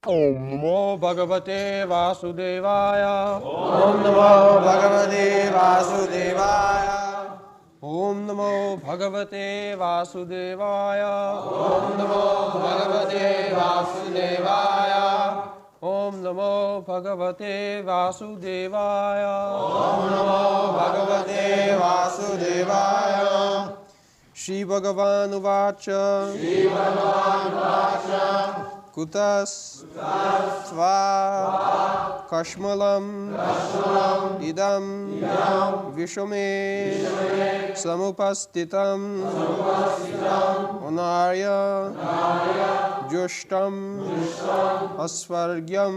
Om Namo Bhagavate Vasudevaya. Om Namo Bhagavate Vasudevaya. Om Namo Bhagavate Vasudevaya. Om Namo Bhagavate Vasudevaya. Om Namo Bhagavate Vasudevaya. Om Namo Bhagavate Vasudevaya. Shri Bhagavan Uvacha. Shri Bhagavan Vacha. Kutas Tva Kashmalam Idam Vishome Samupastitam Onarya Jushtam Asvargyam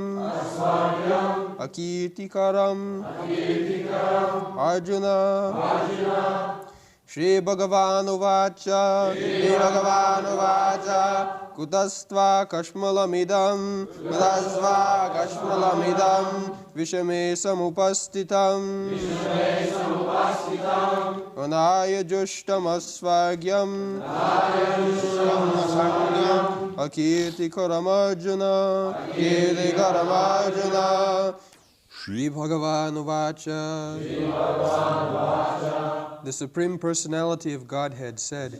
Akirtikaram Arjuna Shri Bhagavan Uvacha Shri Bhagavan Vacha. Kutastva Kashmalamidam Kutasva Kashmalamidam Vishame Samupastitam Anaya Jushtam Asvagyam Akirti Karamarjuna Kirti Karamarjuna Shri Bhagavan Uvacha. The Supreme Personality of Godhead said,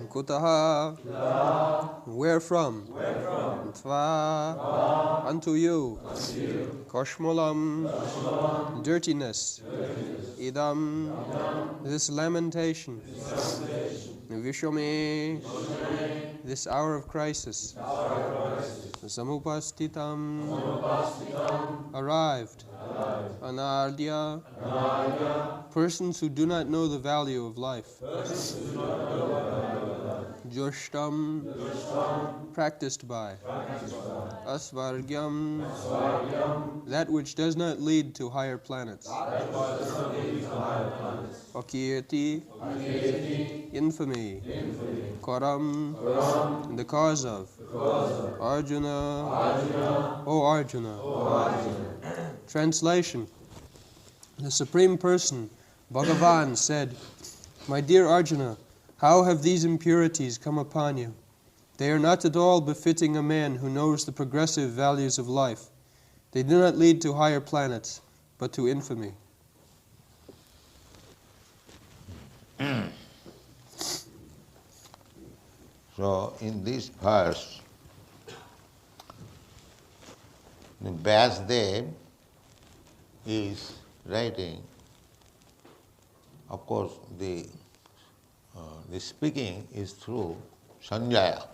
Kutaha, where from? Tva, unto you. Kashmalam, dirtiness. Idam, this lamentation. Vishome, this hour of crisis. Samupastitam, arrived. Anardya, persons who do not know the value of life. Joshtam, practiced by. Asvargyam, that which does not lead to higher planets. Akirti, infamy. Karam, the cause of. Arjuna, O Arjuna. Translation. The Supreme Person, Bhagavan, said, My dear Arjuna, how have these impurities come upon you? They are not at all befitting a man who knows the progressive values of life. They do not lead to higher planets, but to infamy. So, in this verse, Vyasdev is writing. Of course, the speaking is through Sanjaya,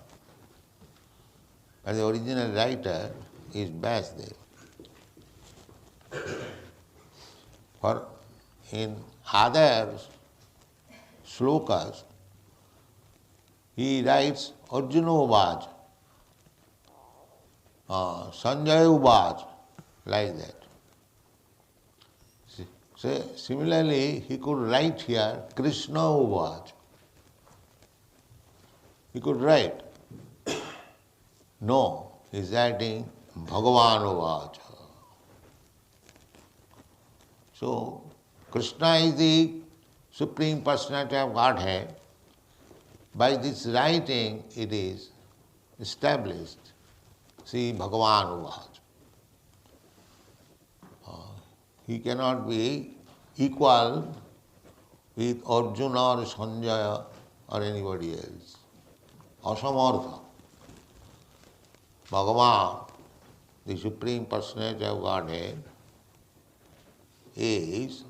but the original writer is Vyasdev. For in other slokas, he writes Arjuna Uvaj, Sanjaya Uvaj, like that. So, similarly, he could write here Krishna Uvaj. He could write. No, he is writing Bhagavan Uvaj. So, Krishna is the Supreme Personality of Godhead. By this writing, it is established. See, Bhagavan Uvaj. He cannot be equal with Arjuna or Sanjaya or anybody else. Asamartha. Bhagavan, the Supreme Personality of Godhead, is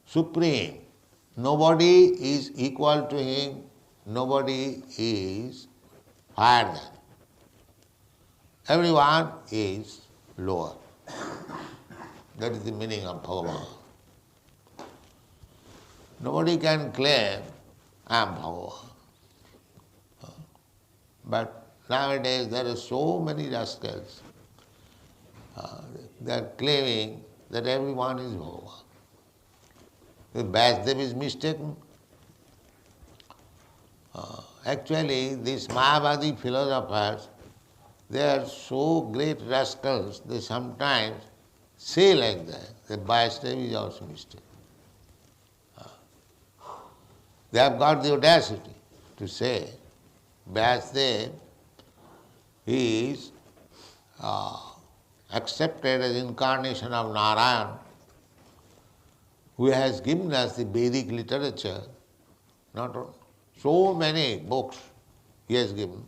supreme. Nobody is equal to him, nobody is higher than. Everyone is lower. That is the meaning of Bhagavan. Nobody can claim, I am Bhagavan. But nowadays there are so many rascals. They are claiming that everyone is Bhagavan. If Vyasdev is mistaken, actually these Mayavadi philosophers, they are so great rascals, they sometimes say like that Vyasdev is also mistaken. They have got the audacity to say Vyasdev he is accepted as incarnation of Narayan, who has given us the Vedic literature, not so many books he has given,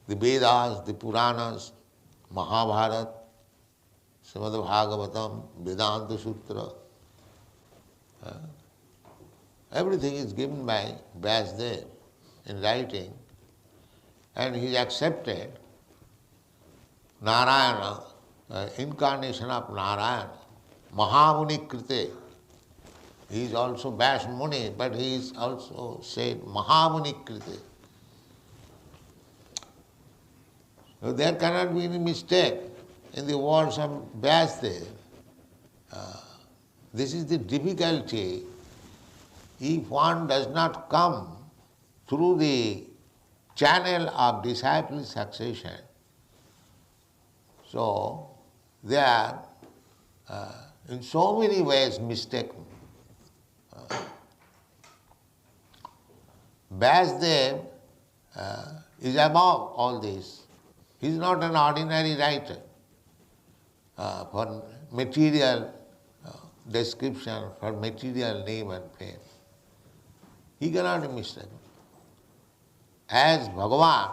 the Vedas, the Puranas, Mahabharata, Srimad Bhagavatam, Vedanta Sutra. Everything is given by Vyasdev in writing, and he is accepted Narayana, incarnation of Narayana, Mahamuni Krite. He is also Vyas Muni, but he is also said Mahamuni Krite. So there cannot be any mistake in the words of Vyasdev. This is the difficulty if one does not come through the channel of disciple succession. So they are in so many ways mistaken. Vyasdev is above all this. He is not an ordinary writer for material description, for material name and fame. He cannot be mistaken. As Bhagavan,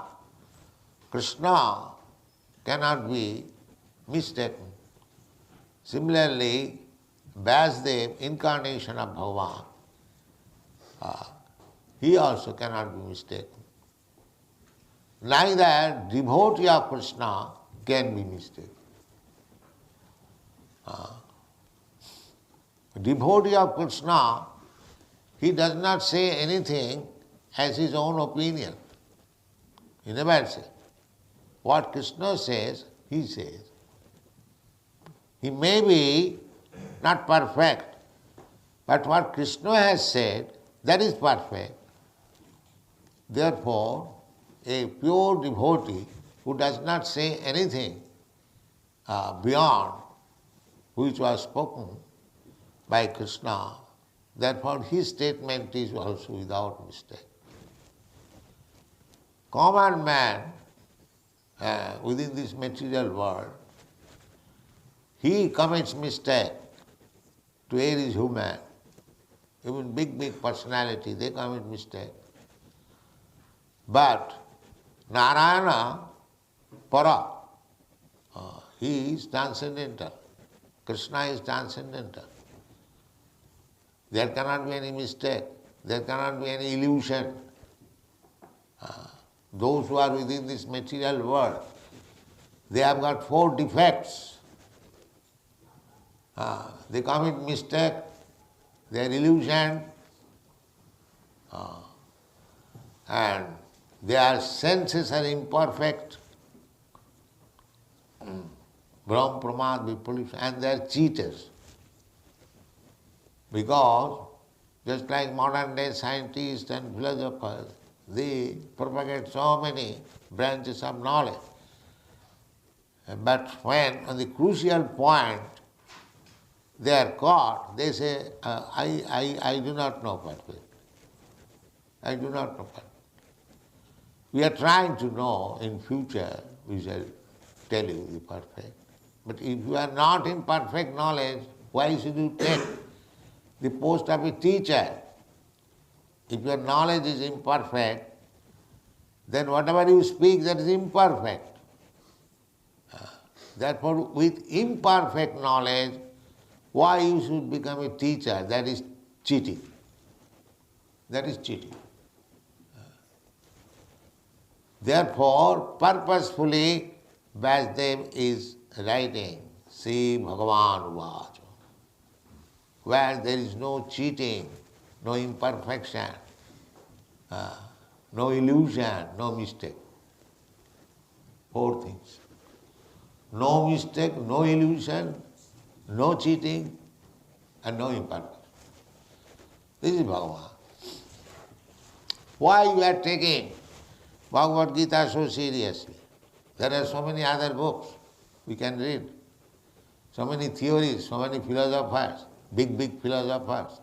Krishna cannot be mistaken. Similarly, Vyasdev, incarnation of Bhagavan, he also cannot be mistaken. Neither devotee of Krishna can be mistaken. Devotee of Krishna, he does not say anything as his own opinion. He never says. What Krishna says, he says. He may be not perfect, but what Krishna has said, that is perfect. Therefore, a pure devotee who does not say anything beyond which was spoken by Krishna, therefore his statement is also without mistake. Common man within this material world, he commits mistake. To err is human. Even big personality, they commit mistake. But Narayana, Para, he is transcendental. Krishna is transcendental. There cannot be any mistake. There cannot be any illusion. Those who are within this material world, they have got 4 defects. They commit mistake, they are illusion, and their senses are imperfect, Brahm, Pramad, Vipulipsa, and they are cheaters. Because just like modern day scientists and philosophers, they propagate so many branches of knowledge. But when on the crucial point they are caught, they say, I do not know perfect. I do not know perfect. We are trying to know in future, we shall tell you the perfect. But if you are not in perfect knowledge, why should you take the post of a teacher? If your knowledge is imperfect, then whatever you speak, that is imperfect. Therefore, with imperfect knowledge, why you should become a teacher? That is cheating. That is cheating. Therefore, purposefully, Vyasdev is writing, Sri Bhagavan Vacha, where there is no cheating, no imperfection, no illusion, no mistake. 4 things. No mistake, no illusion, no cheating, and no imperfection. This is Bhagavan. Why you are taking Bhagavad Gita so seriously? There are so many other books we can read, so many theories, so many philosophers, big philosophers.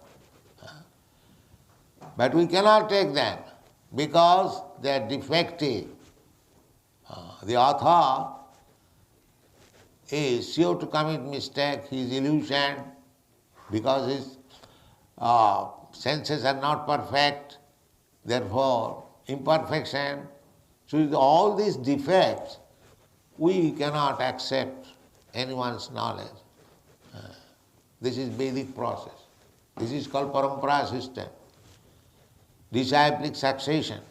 But we cannot take them because they are defective. The author is sure to commit mistake, his illusion, because his senses are not perfect, therefore imperfection. So with all these defects, we cannot accept anyone's knowledge. This is Vedic process. This is called parampara system, disciplic succession.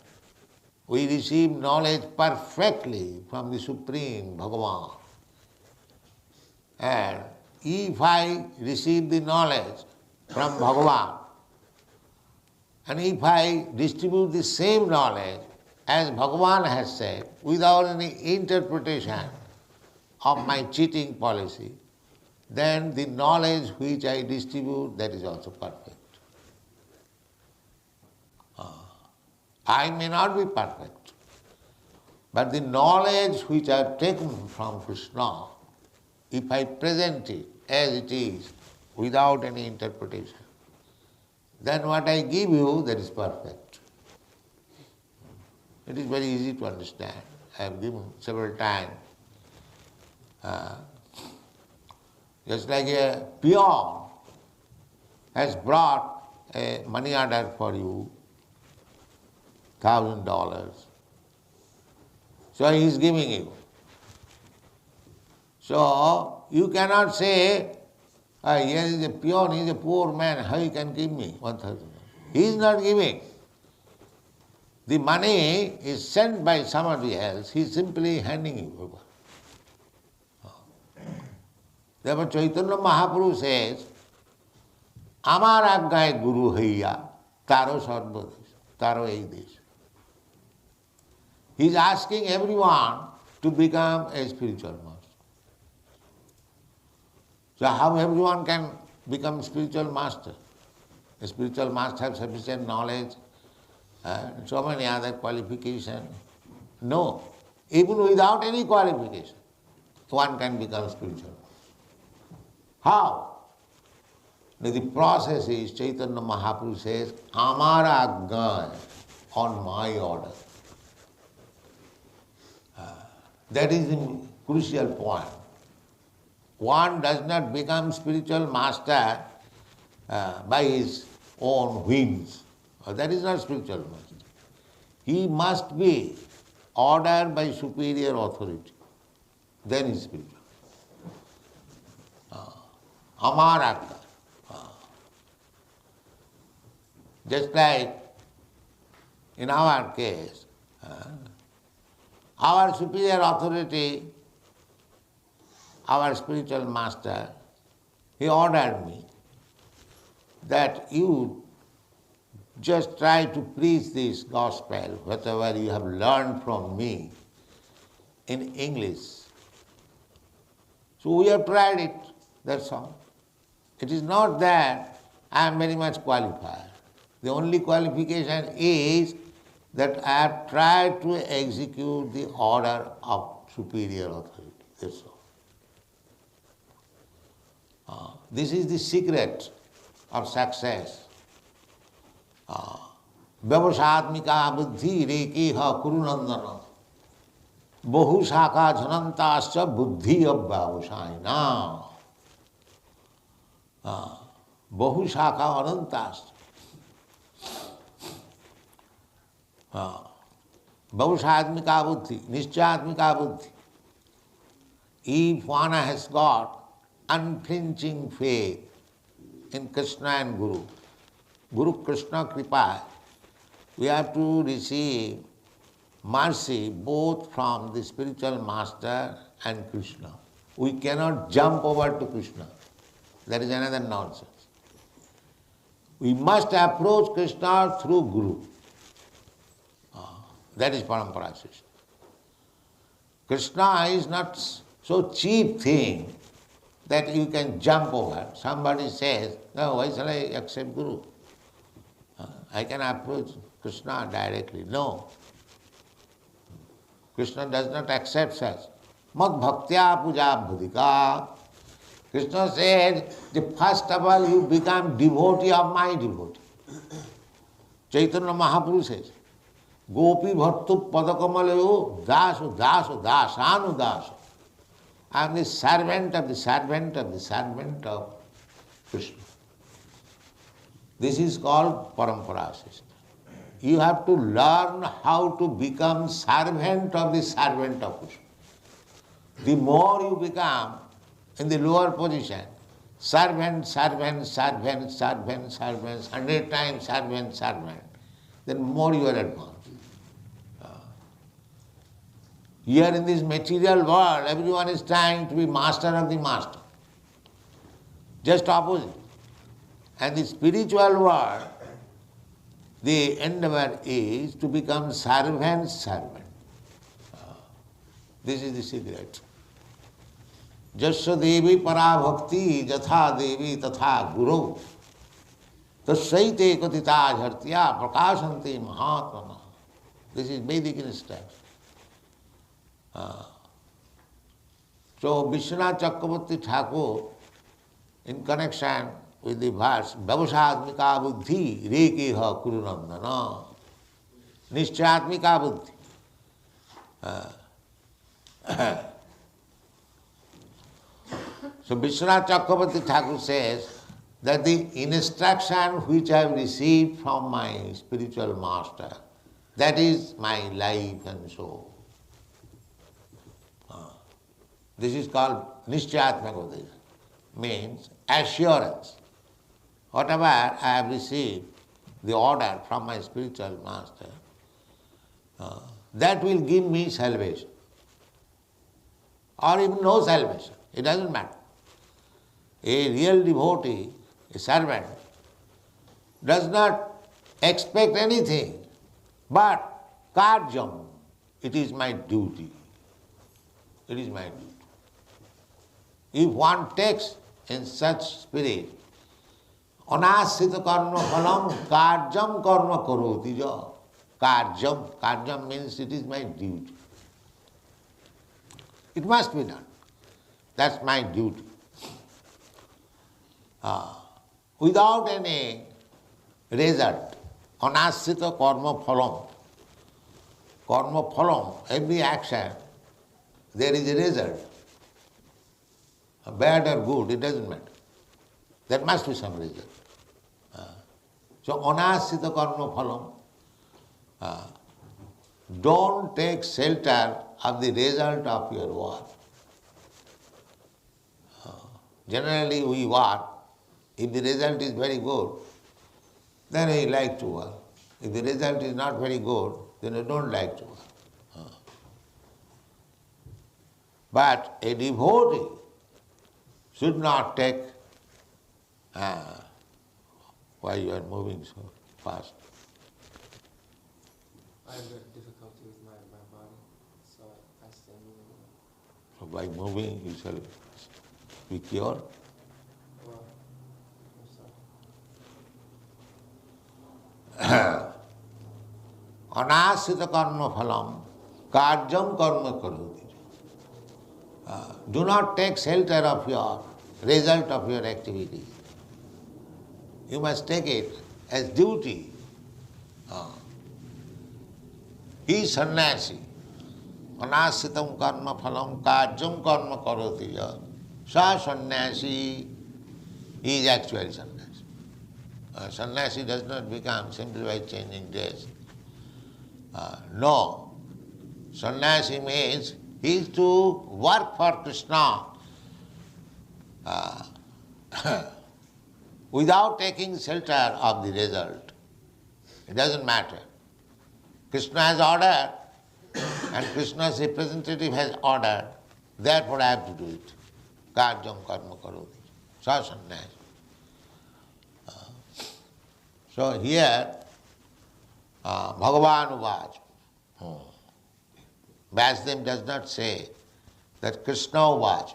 We receive knowledge perfectly from the Supreme Bhagavan. And if I receive the knowledge from Bhagavan, and if I distribute the same knowledge as Bhagavan has said, without any interpretation of my cheating policy, then the knowledge which I distribute, that is also perfect. I may not be perfect, but the knowledge which I have taken from Krishna, if I present it as it is, without any interpretation, then what I give you, that is perfect. It is very easy to understand. I have given several times. Just like a peon has brought a money order for you, $1,000. So he is giving you. So you cannot say, here is a peon, he is a poor man, how he can give me 1,000? He is not giving. The money is sent by somebody else, he is simply handing you over. Therefore Chaitanya Mahaprabhu says, Amar Aggay Guru Haiya, Taro Sarvadesh, Taro Eidesh. He is asking everyone to become a spiritual master. So how everyone can become spiritual master? A spiritual master has sufficient knowledge and so many other qualifications. No, even without any qualification, one can become spiritual. How? The process is, Chaitanya Mahaprabhu says, Amara Aggay, on my order. That is the crucial point. One does not become spiritual master by his own whims. That is not spiritual master. He must be ordered by superior authority. Then he is spiritual. Amar Aggay. Just like in our case, our superior authority, our spiritual master, he ordered me that you just try to preach this gospel, whatever you have learned from me, in English. So we have tried it, that's all. It is not that I am very much qualified. The only qualification is that I have tried to execute the order of superior authority, that's all. This is the secret of success. Vyavasatmika buddhi rekeha kurunandana bahu shaka jhanantascha buddhi avyavasayana bahu shaka anantascha Bhavushatmika buddhi, nischatmika buddhi. If one has got unflinching faith in Krishna and Guru, Guru Krishna Kripa, we have to receive mercy both from the spiritual master and Krishna. We cannot jump over to Krishna. That is another nonsense. We must approach Krishna through Guru. That is parampara system. Krishna is not so cheap thing that you can jump over. Somebody says, no, why shall I accept Guru? I can approach Krishna directly. No. Krishna does not accept such. Mad bhaktya puja bhudika. Krishna said, first of all you become devotee of my devotee. Chaitanya Mahaprabhu says, Gopi Bhattu Padakamalayo Dasu Dasu Dasanu Dasu. I am the servant of the servant of the servant of Krishna. This is called parampara system. You have to learn how to become servant of the servant of Krishna. The more you become in the lower position, servant, servant, servant, servant, servant, 100 times servant, servant, then more you are advanced. Here in this material world, everyone is trying to be master of the master. Just opposite. And the spiritual world, the endeavor is to become servant, servant. This is the secret. Jasya devi para bhakti jatha devi tatha guru tasyaite katita jhartya prakashanti mahatmana. This is Vedic instruction. So Vishwanath Chakravarti Thakur, in connection with the verse Vyavasatmika buddhi rekeha kurunandana, Nishchatmika buddhi. So Vishwanath Chakravarti Thakur says that the instruction which I have received from my spiritual master, that is my life and soul. This is called Nishchayatmaka Buddhi, means assurance. Whatever I have received, the order from my spiritual master, that will give me salvation. Or even no salvation, it doesn't matter. A real devotee, a servant, does not expect anything, but karjam, it is my duty. It is my duty. If one takes in such spirit, anasita karma phalam karjam karma karoti ja. Karjam means it is my duty. It must be done. That's my duty. Without any result, anasita karma phalam. Karma phalam, every action, there is a result. Bad or good, it doesn't matter. There must be some result. So, anasita karma phalam. Don't take shelter of the result of your work. Generally we work. If the result is very good, then we like to work. If the result is not very good, then we don't like to work. But a devotee should not take, why you are moving so fast? I have difficulty with my body, so I stay moving. So by moving you shall be cured. Well, I'm sorry. Anasita karma phalam, karjam karma karoti. Do not take shelter of your result of your activity. You must take it as duty. He is sannyasi. Anasitam karma phalam karjam karma karoti ja. Sa sannyasi is actually sannyasi. Sannyasi does not become simply by changing dress. No. Sannyasi means he is to work for Krishna without taking shelter of the result. It doesn't matter. Krishna has ordered and Krishna's representative has ordered, therefore I have to do it. Karjam karma karoti. Sa sannyasi. So here, Bhagavan Uvacha. Vasudev does not say that Krishna Uvacha.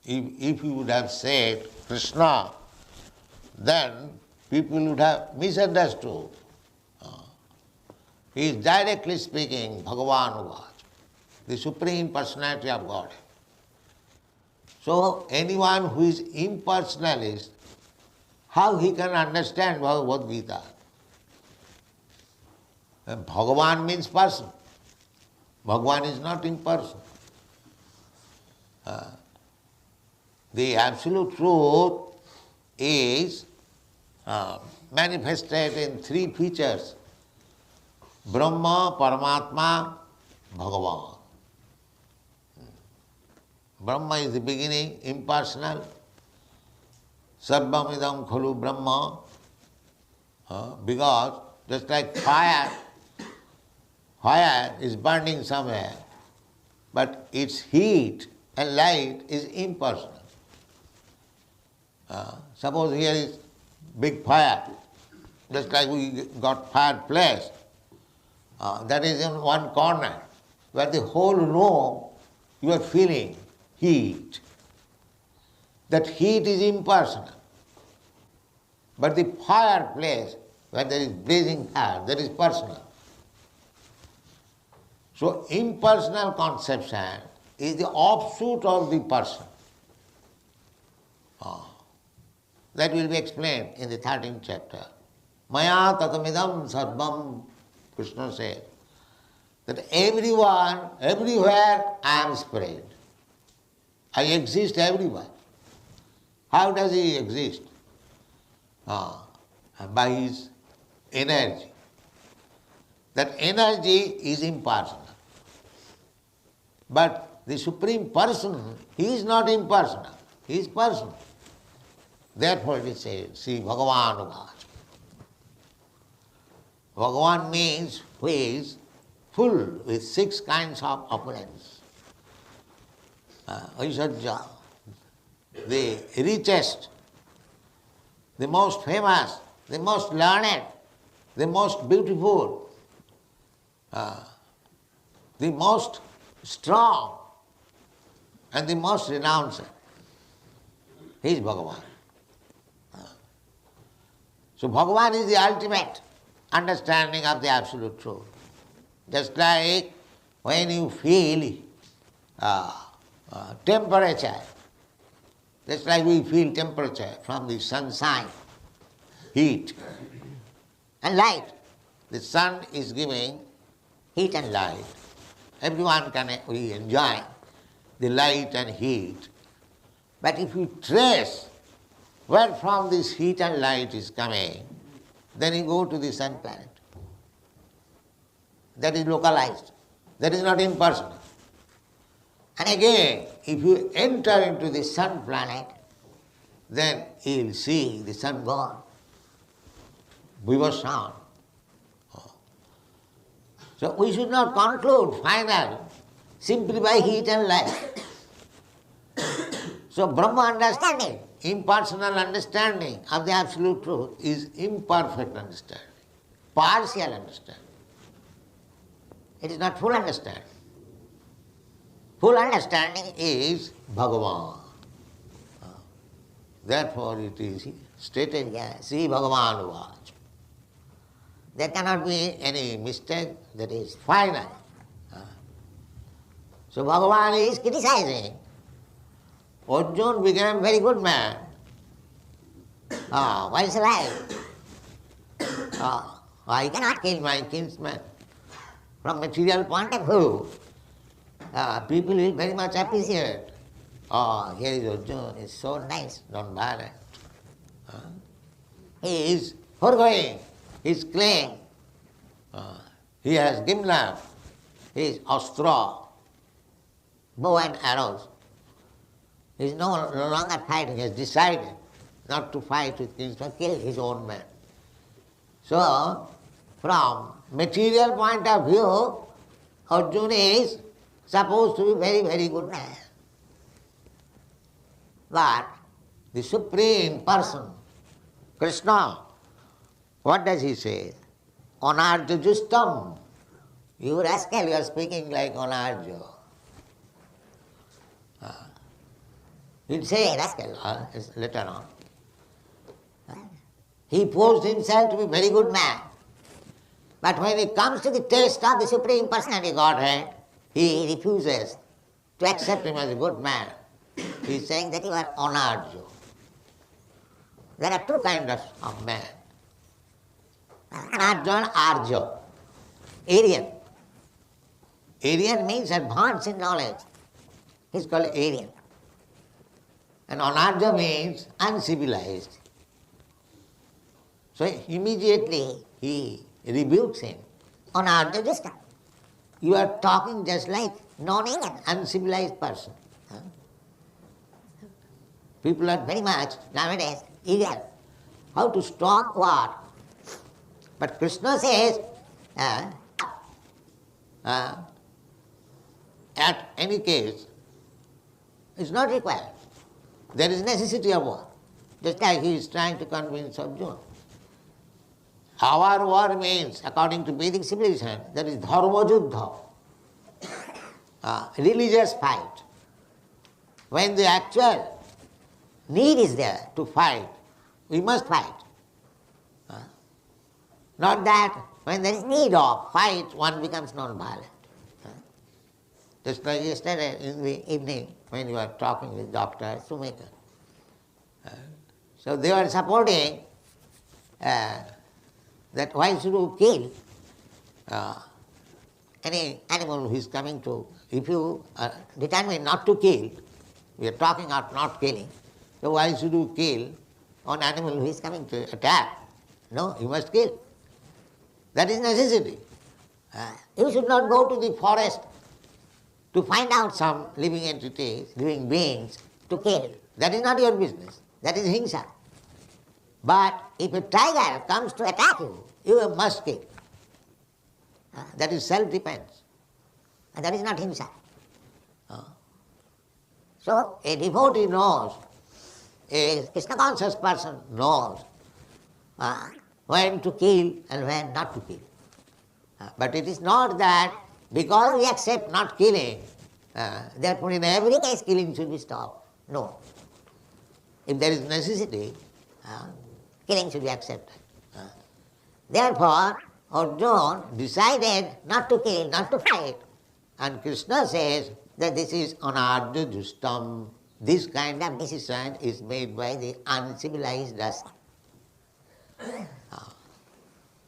If he would have said Krishna, then people would have misunderstood. He is directly speaking Bhagavan Uvacha, the Supreme Personality of Godhead. So anyone who is impersonalist, how he can understand Bhagavad Gita? Bhagavan means person. Bhagavan is not impersonal. The absolute truth is manifested in three features: Brahma, Paramatma, Bhagavan. Brahma is the beginning, impersonal. Sarvam idam khalu Brahma. Because just like fire is burning somewhere, but its heat and light is impersonal. Suppose here is big fire, just like we got fireplace. That is in one corner, where the whole room you are feeling heat. That heat is impersonal. But the fireplace, where there is blazing fire, that is personal. So impersonal conception is the offshoot of the person. That will be explained in the 13th chapter. Maya tatamidam sarvam, Krishna said, that everyone, everywhere I am spread. I exist everywhere. How does he exist? By his energy. That energy is impersonal. But the Supreme Person, he is not impersonal, he is personal. Therefore it is said, see Bhagavan Uvacha. Bhagavan means who is full with 6 kinds of opulence. Aishwarya, the richest, the most famous, the most learned, the most beautiful, the most strong, and the most renounced. He is Bhagavan. So Bhagavan is the ultimate understanding of the absolute truth. Just like when you feel temperature, just like we feel temperature from the sunshine, heat and light. The sun is giving heat and light. Everyone can enjoy the light and heat. But if you trace where from this heat and light is coming, then you go to the sun planet. That is localized. That is not impersonal. And again, if you enter into the sun planet, then you will see the sun gone. Vivasana. So we should not conclude final simply by heat and light. So Brahma understanding, impersonal understanding of the absolute truth is imperfect understanding, partial understanding. It is not full understanding. Full understanding is Bhagavan. Therefore it is stated here, see Bhagavan Uvacha. There cannot be any mistake, that is final. So Bhagavan is criticizing. Arjuna became a very good man. Why is he alive? I cannot kill my kinsman. From material point of view, people will very much appreciate. Here is Arjuna, he is so nice, non-violent. He is foregoing his claim. He has gimlet, his astra, bow and arrows. He is no longer fighting, he has decided not to fight with Krishna, kill his own man. So, from material point of view, Arjuna is supposed to be very, very good man. But the Supreme Person, Krishna, what does he say? Anarja justam. You rascal, you are speaking like Anarja. He'll say rascal later on. He posed himself to be a very good man. But when it comes to the taste of the Supreme Personality Godhead, he refuses to accept him as a good man. He is saying that you are Anarja. There are 2 kinds of men. Anarja and Arja. Aryan. Aryan means advanced in knowledge. He's called Aryan. And Anarja means uncivilized. So immediately he rebukes him. Anarja Dustam. You are talking just like non-Indian, uncivilized person. Huh? People are very much nowadays eager how to stop war. But Krishna says, at any case, it's not required. There is necessity of war. Just like he is trying to convince Arjuna. Our war means, according to Vedic civilization, that is dharma juddha, religious fight. When the actual need is there to fight, we must fight. Not that when there is need of fight, one becomes non-violent. Just like yesterday in the evening when you were talking with Dr. Sumaker. So they were supporting that why should you kill any animal who is coming to, if you determine not to kill, we are talking of not killing, so why should you kill an animal who is coming to attack? No, you must kill. That is necessity. You should not go to the forest to find out some living entities, living beings, to kill. That is not your business. That is hingsa. But if a tiger comes to attack you, you must kill. That is self-defense. And that is not himsa. So a devotee knows, a Krishna conscious person knows when to kill and when not to kill. But it is not that because we accept not killing, therefore in every case killing should be stopped. No. If there is necessity, killing should be accepted. Therefore, Arjuna decided not to kill, not to fight. And Krishna says that this is anarja justam. This kind of decision is made by the uncivilized rasa.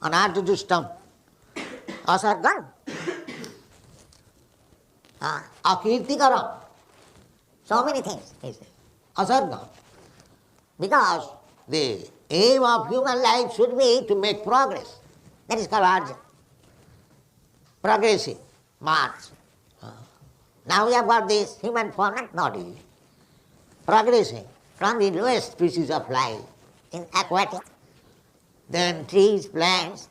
Anarja justam. Asargam. Akirtikaram. So many things, he says. Asargam. Because the aim of human life should be to make progress. That is called arja. Progressive march. Now we have got this human form, not body, progressing from the lowest species of life in aquatic, then trees, plants,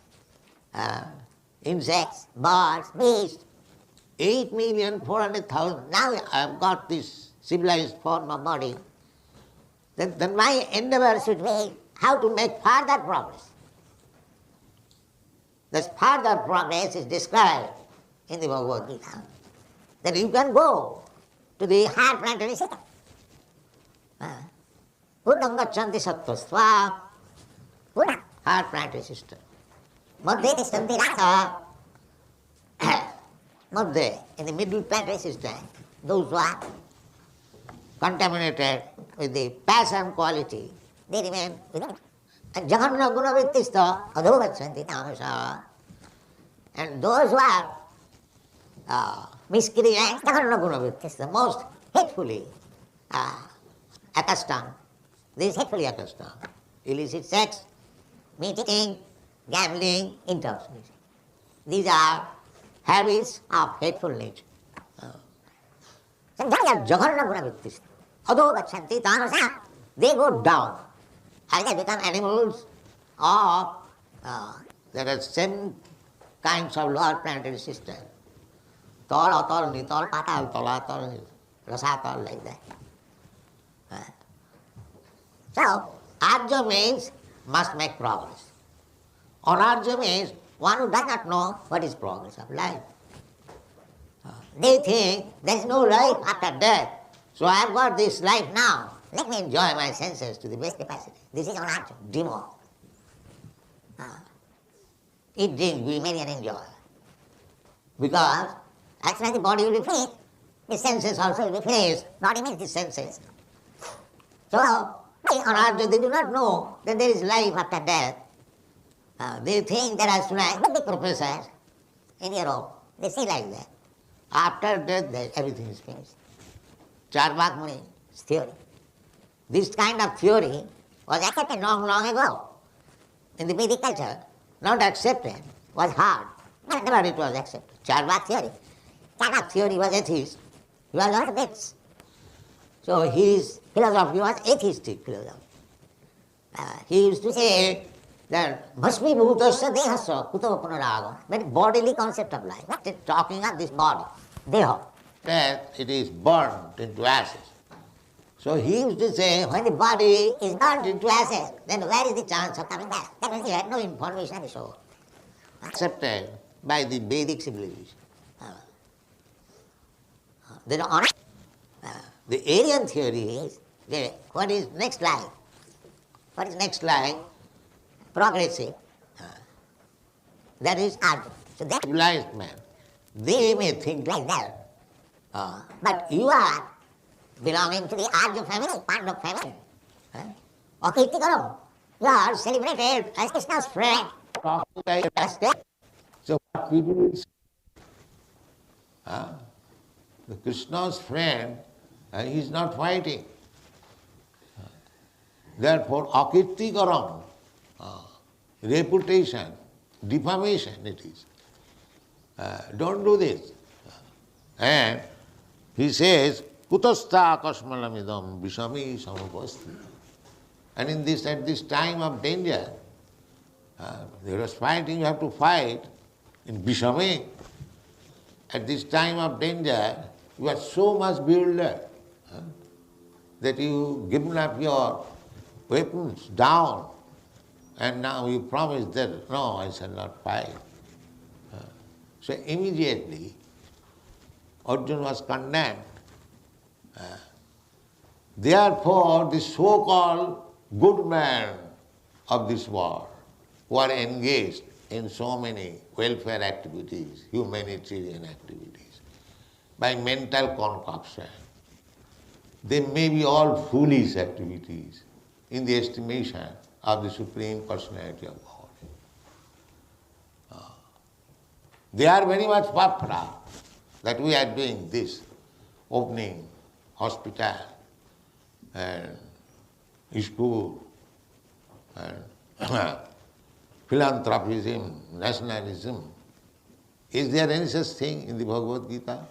insects, birds, beasts, 8,400,000. Now I have got this civilized form of body. Then my endeavor should be how to make further progress. This further progress is described in the Bhagavad Gita. That you can go to the higher planetary system. Buddham gachanti sattva Buddha, higher planetary system. Madhya tishtanti rasa. Madhya, in the middle planetary system, those who are contaminated with the passion quality, they remain within. And jaganna guna vittista adho gachanti tamasa. And those who are miscreants, jaganna guna vittista, most hatefully accustomed. This is hatefully accustomed. Illicit sex, meat eating, gambling, intoxication. These are habits of hateful nature. So they are jaganna guna vittista. Adho gachanti tamasa. They go down. Either become animals or there are same kinds of lower planetary system. Tol, atol, nitol, patal, tolatol, rasatol, like that. So, arja means must make progress. Anarja means one who does not know what is progress of life. They think there is no life after death. So I have got this life now. Let me enjoy my senses to the best capacity. This is anarja, demo. Eat, drink, be merry and enjoy. Because as soon as the body will be finished, the senses also will be finished. Body means the senses. So, they do not know that there is life after death. They think that as soon as the professors, in Europe, they see like that. After death, everything is finished. Charvak Muni's theory. This kind of theory was accepted long, long ago. In the Vedic culture, not accepted, was hard. But never it was accepted. Charvak theory. Charvak theory was atheist. He was not atheist. So his philosophy was atheistic philosophy. He used to say that bhasmi bhutasya dehasya kuto punarago, very bodily concept of life. Not talking of this body, deha. That it is burnt into ashes. So he used to say, when the body is burnt into ashes, then where is the chance of coming back? That means he had no information, so. Accepted by the Vedic civilization. Then on the Aryan theory is that what is next life? What is next life? Progressive. That is Arjuna. So that Civilized man. they may think like that. But you are belonging to the Arya family, Pandava family. Akirtikaram. You are celebrated as Krishna's friend. So what people will say? The Krishna's friend, he is not fighting. Therefore, akirtikaram, reputation, defamation it is. Don't do this. And he says, kutastha kasmalamidam vishami samupasti. And in this, at this time of danger, there was fighting, you have to fight in Vishami. At this time of danger, you are so much bewildered that you given up your weapons down, and now you promise that, no, I shall not fight. So immediately, Arjuna was condemned. Therefore, the so-called good men of this world, who are engaged in so many welfare activities, humanitarian activities, by mental concoction, they may be all foolish activities in the estimation of the Supreme Personality of God. They are very much proud that we are doing this, opening hospital and school and philanthropism, nationalism. Is there any such thing in the Bhagavad Gita?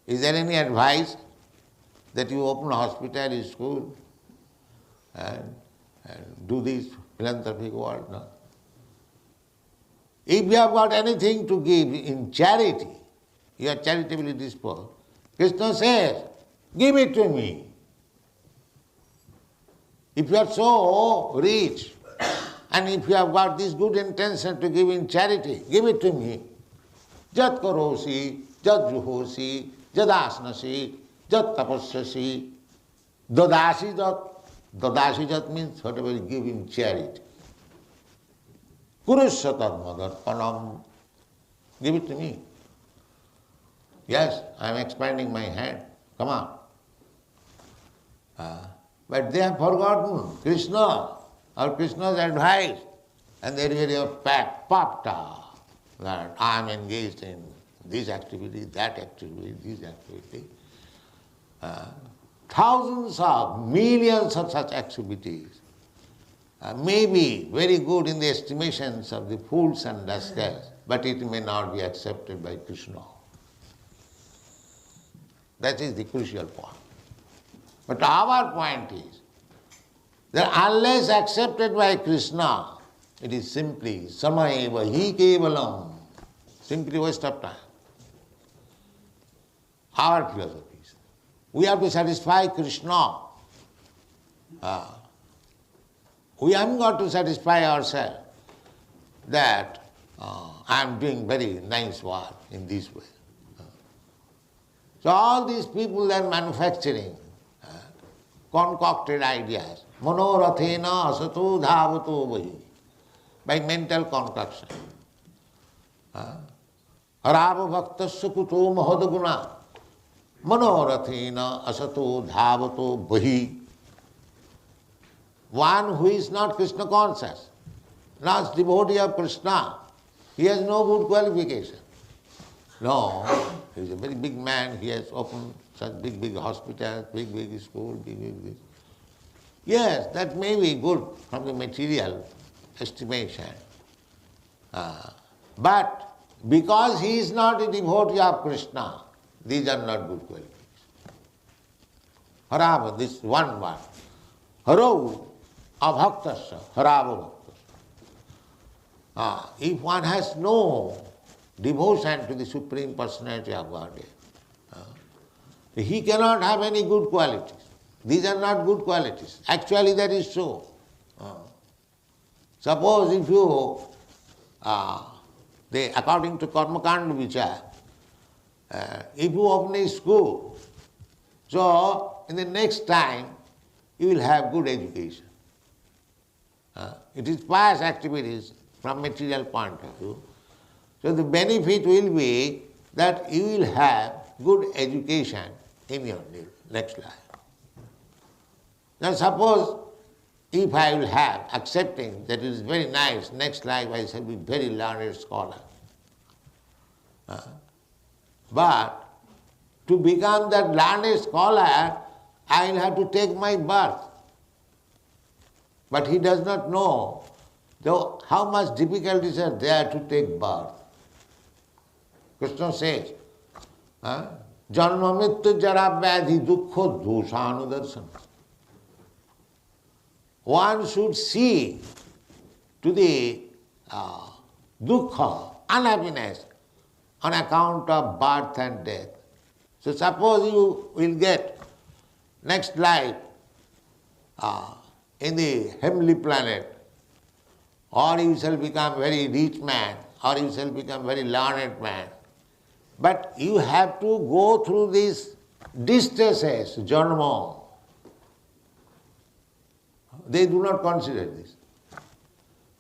Is there any advice that you open a hospital, a school, and do this philanthropic work? No. If you have got anything to give in charity, you are charitably disposed, Krishna says, give it to me. If you are so rich, and if you have got this good intention to give in charity, give it to me. Jat karosi, jat juhosi, jat asnasi, jat tapasyasi, dadasi jat. Dadasi jat means whatever you give in charity. Kurusya tadmadarpanam. Give it to me. Yes, I am expanding my hand. Come on. But they have forgotten Krishna or Krishna's advice, and they really have popped up that I am engaged in this activity, that activity, this activity. Thousands of, millions of such activities may be very good in the estimations of the fools and rascals, but it may not be accepted by Krishna. That is the crucial point. But our point is that unless accepted by Krishna, it is simply samayeva hi kevalam, simply waste of time. Our philosophies. We have to satisfy Krishna. We haven't got to satisfy ourselves that I am doing very nice work in this way. So all these people are manufacturing concocted ideas. Manorathena asato dhavato vahi. By mental concoction. Harava bhaktasya kuto mahadaguna. Manorathena asato dhavato vahi. One who is not Krishna conscious, not devotee of Krishna, He has no good qualification. No, he's a very big man, he has opened such big hospitals, big schools, big. Yes, that may be good from the material estimation. But because he is not a devotee of Krishna, these are not good qualities. Harava, this one word. Haro abhaktasya, harava bhaktasya. If one has no devotion to the Supreme Personality of Godhead, he cannot have any good qualities. These are not good qualities. Actually that is so. Suppose if you, according to Karmakanda Vichar, if you open a school, so in the next time you will have good education. It is pious activities from material point of view. So the benefit will be that you will have good education in your next life. Now suppose if I will have, accepting that it is very nice, next life I shall be very learned scholar. But to become that learned scholar, I will have to take my birth. But he does not know how much difficulties are there to take birth. Krishna says, Janma mrityu jara vyadhi dukkha doshanudarsana. One should see to the dukkha, unhappiness, on account of birth and death. So suppose you will get next life in the heavenly planet, or you shall become very rich man, or you shall become very learned man. But you have to go through these distresses, janma. They do not consider this.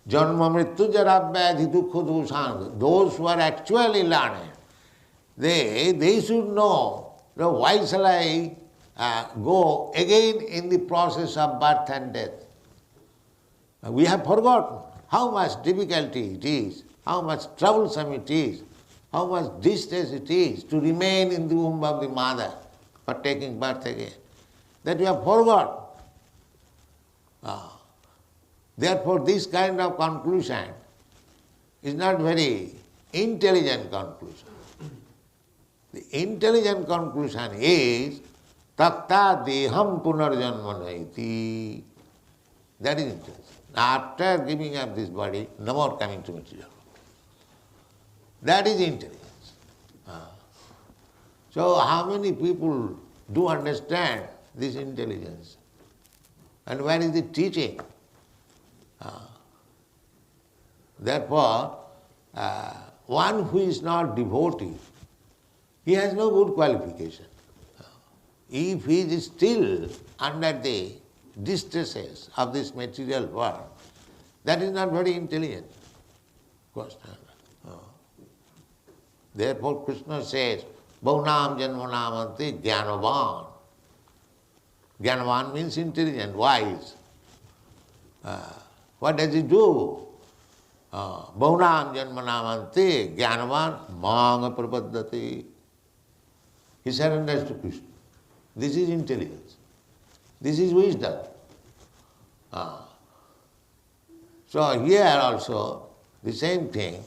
Janma mrityu jara vyadhi dukkha doshanudarsana. Those who are actually learned, they should know, why shall I go again in the process of birth and death? We have forgotten how much difficulty it is, how much troublesome it is, how much distress it is to remain in the womb of the mother for taking birth again. That we have forgotten. Therefore, this kind of conclusion is not very intelligent conclusion. The intelligent conclusion is takta deham punarjanma naiti. That is intelligent. After giving up this body, no more coming to material. That is intelligence. So how many people do understand this intelligence? And where is the teaching? Therefore, one who is not devotee, he has no good qualification. If he is still under the distresses of this material world, that is not very intelligent question. Therefore Krishna says, Bahunam janmanamante jnanavan. Jnanavan means intelligent, wise. What does he do? Bahunam janmanamante jnanavan manga prapaddati. He surrenders to Krishna. This is intelligence. This is wisdom. So here also the same thing.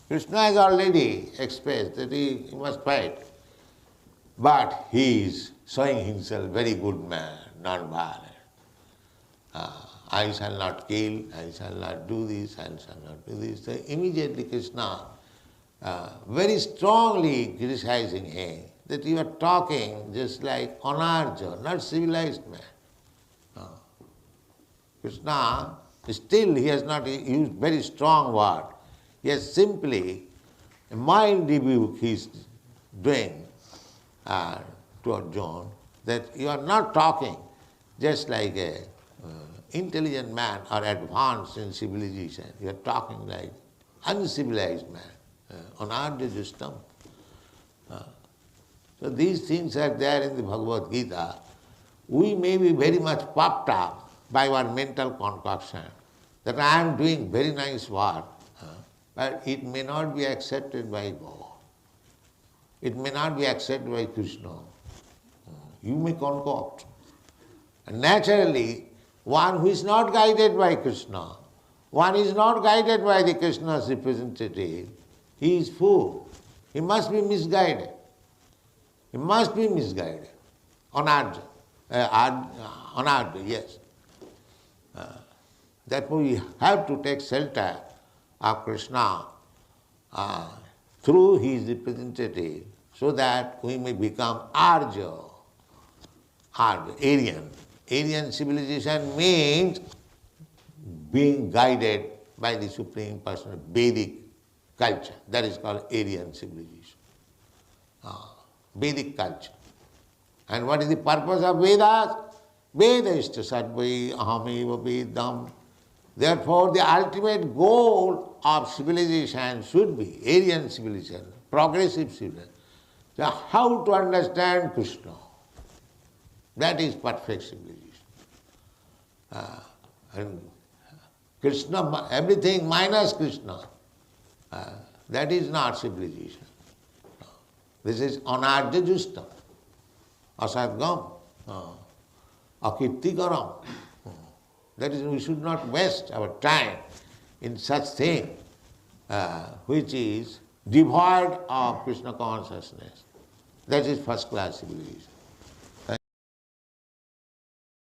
Krishna has already expressed that he must fight. But he is showing himself very good man, non-violent. I shall not kill, I shall not do this, I shall not do this. So immediately Krishna very strongly criticizing him that you are talking just like Anarja, not civilized man. Krishna, still he has not used very strong word. He has simply a mild rebuke he is doing to Arjuna, that you are not talking just like a intelligent man or advanced in civilization. You are talking like uncivilized man, Anarja justam. So these things are there in the Bhagavad Gita. We may be very much puffed up by our mental concoction that I am doing very nice work. but it may not be accepted by God. It may not be accepted by Krishna. You may concoct. And naturally, one who is not guided by Krishna, one is not guided by the Krishna's representative, he is fool. He must be misguided. He must be misguided. Anarja, yes. Therefore we have to take shelter of Krishna through his representative so that we may become Arya, Aryan. Aryan civilization means being guided by the Supreme Personal Vedic culture. That is called Aryan civilization. Vedic culture. And what is the purpose of Vedas? Vedashta sarvai ahameva vedam. Therefore, the ultimate goal of civilization should be Aryan civilization, progressive civilization. So how to understand Krishna? That is perfect civilization. And Krishna, everything minus Krishna, that is not civilization. This is anarja justa, asadgam, akirtikaram. That is, we should not waste our time in such thing which is devoid of Krishna consciousness. That is first class civilization.